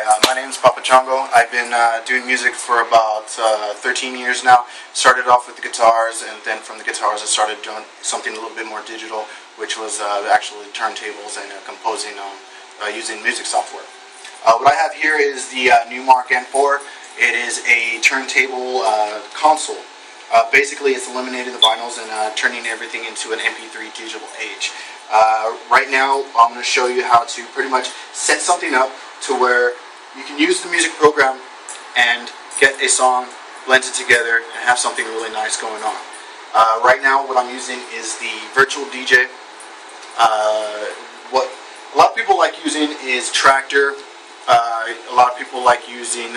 My name is PapaChongo. I've been doing music for about 13 years now. Started off with the guitars, and then from the guitars I started doing something a little bit more digital, which was actually turntables and composing using music software. What I have here is the Numark N4. It is a turntable console. Basically, it's eliminating the vinyls and turning everything into an MP3 digital age. Right now, I'm going to show you how to pretty much set something up to where you can use the music program and get a song, blend it together, and have something really nice going on. Right now, what I'm using is the virtual DJ. What a lot of people like using is Tractor. A lot of people like using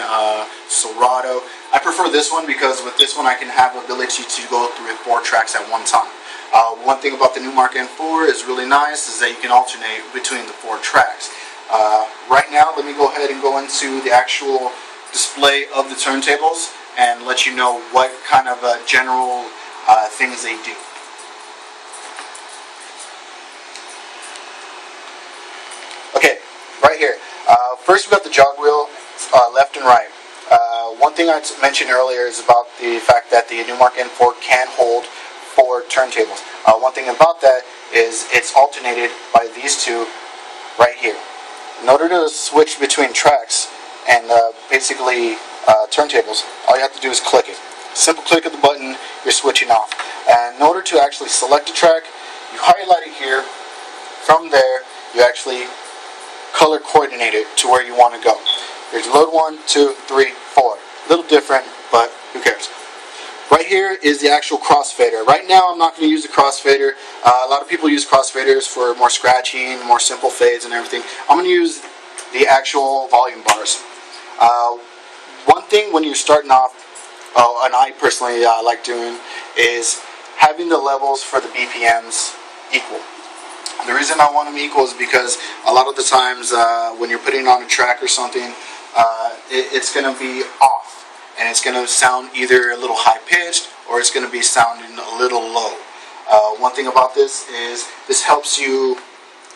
Serato. I prefer this one because with this one I can have the ability to go through 4 tracks at one time. One thing about the Numark N4 is really nice is that you can alternate between the 4 tracks. Right now, let me go ahead and go into the actual display of the turntables and let you know what kind of general things they do. Okay, right here. First we got the jog wheel, left and right. One thing I mentioned earlier is about the fact that the Numark N4 can hold 4 turntables. One thing about that is it's alternated by these two right here. In order to switch between tracks and basically turntables, all you have to do is click it. Simple click of the button, you're switching off. And in order to actually select a track, you highlight it here. From there, you actually color coordinate it to where you want to go. Here's load 1, 2, 3, 4. A little different, but who cares? Right here is the actual crossfader. Right now I'm not going to use the crossfader. A lot of people use crossfaders for more scratching, more simple fades and everything. I'm going to use the actual volume bars. One thing when you're starting off, and I personally like doing, is having the levels for the BPMs equal. The reason I want them equal is because a lot of the times when you're putting on a track or something, it's going to be off. And it's going to sound either a little high-pitched or it's going to be sounding a little low. One thing about this is this helps you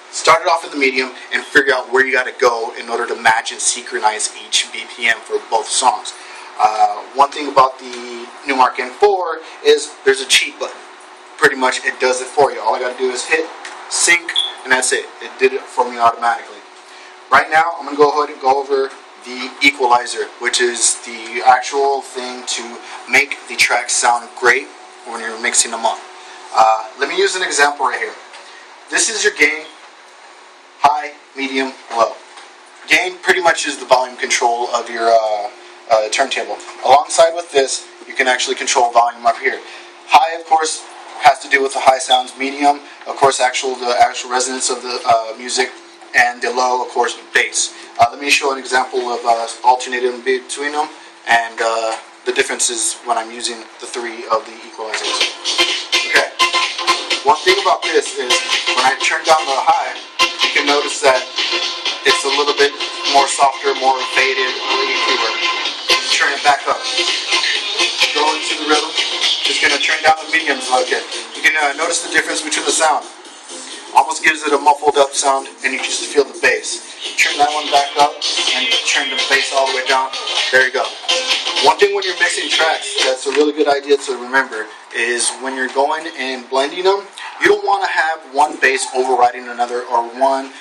start it off at the medium and figure out where you got to go in order to match and synchronize each BPM for both songs. One thing about the Numark N4 is there's a cheat button. Pretty much it does it for you. All I got to do is hit sync and that's it. It did it for me automatically. Right now I'm going to go ahead and go over the equalizer, which is the actual thing to make the tracks sound great when you're mixing them up. Let me use an example right here. This is your gain, high, medium, low. Gain pretty much is the volume control of your turntable. Alongside with this, you can actually control volume up here. High, of course, has to do with the high sounds. Medium, of course, the actual resonance of the music, and the low, of course, bass. Let me show an example of alternating between them and the differences when I'm using the 3 of the equalizers. Okay. One thing about this is when I turn down the high, you can notice that it's a little bit more softer, more faded, a little EQer. Turn it back up. Go into the rhythm. Just going to turn down the mediums like it. You can notice the difference between the sound. Almost gives it a muffled up sound, and you can just feel the bass. Turn that one back up, and turn the bass all the way down. There you go. One thing when you're mixing tracks that's a really good idea to remember is when you're going and blending them, you don't want to have one bass overriding another or one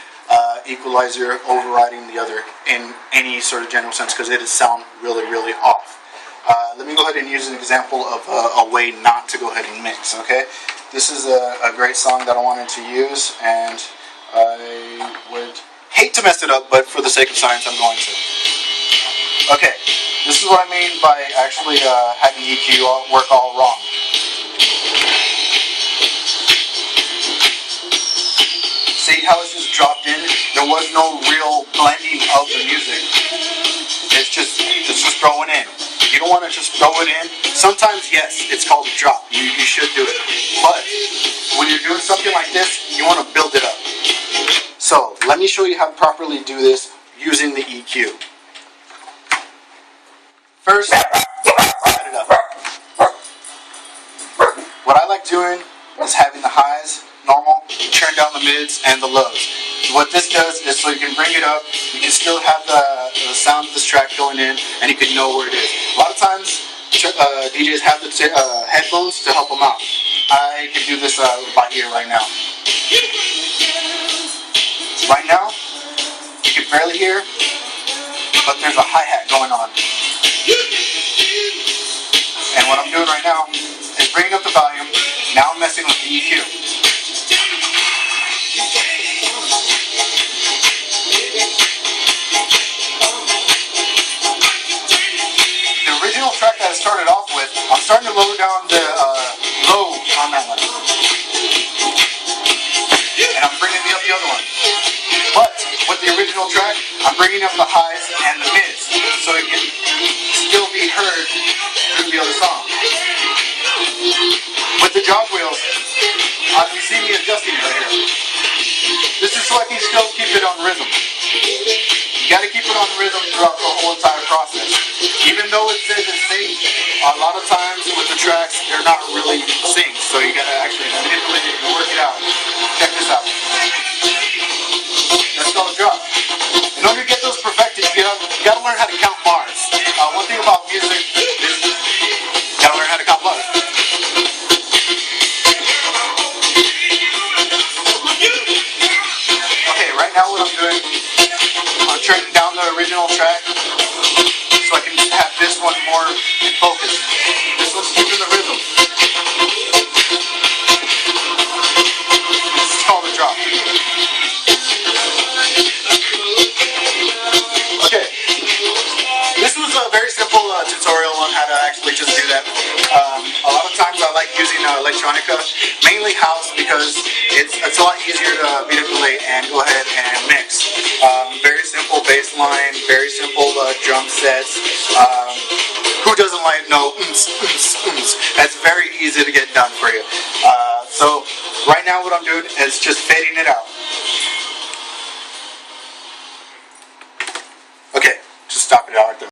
equalizer overriding the other in any sort of general sense, because it'll sound really, really off. Let me go ahead and use an example of a way not to go ahead and mix, okay? This is a great song that I wanted to use, and I would hate to mess it up, but for the sake of science, I'm going to. Okay, this is what I mean by actually having EQ work all wrong. See how it's just dropped in? There was no real blending of the music. It's just throwing in. You don't want to just throw it in. Sometimes, yes, it's called a drop. You should do it. But when you're doing something like this, you want to build it up. So, let me show you how to properly do this using the EQ. First, set it up. What I like doing is having the highs normal, turn down the mids and the lows. What this does is so you can bring it up, you can still have the sound of this track going in, and you can know where it is. A lot of times DJs have the headphones to help them out. I can do this by ear right now. Right now, you can barely hear, but there's a hi-hat going on. And what I'm doing right now is bringing up the volume. Now I'm messing with the EQ. The original track that I started off with, I'm starting to lower down the low on that one. And I'm bringing up the other one. But with the original track, I'm bringing up the highs and the mids, so it can still be heard through the other song. With the jog wheels, you see me adjusting it right here. This is so I can still keep it on rhythm. You got to keep it on rhythm throughout the whole entire process. Even though it says it's synced, a lot of times with the tracks, they're not really synced, so you got to actually manipulate it and work it out. Check this out. That's called a drop. In order to get those perfected, you got to learn how to count bars. One thing about music is you got to learn how to count bars. Okay, right now what I'm doing, I'm turning down the original track so I can have this one more in focus. This one's keeping the rhythm. This is called a drop. Okay, this was a very simple tutorial on how to actually just do that. A lot of times I like using electronica, mainly house, because it's a lot easier to manipulate and go ahead and mix. Very simple bass line, very simple drum sets. Who doesn't like That's very easy to get done for you. So right now what I'm doing is just fading it out.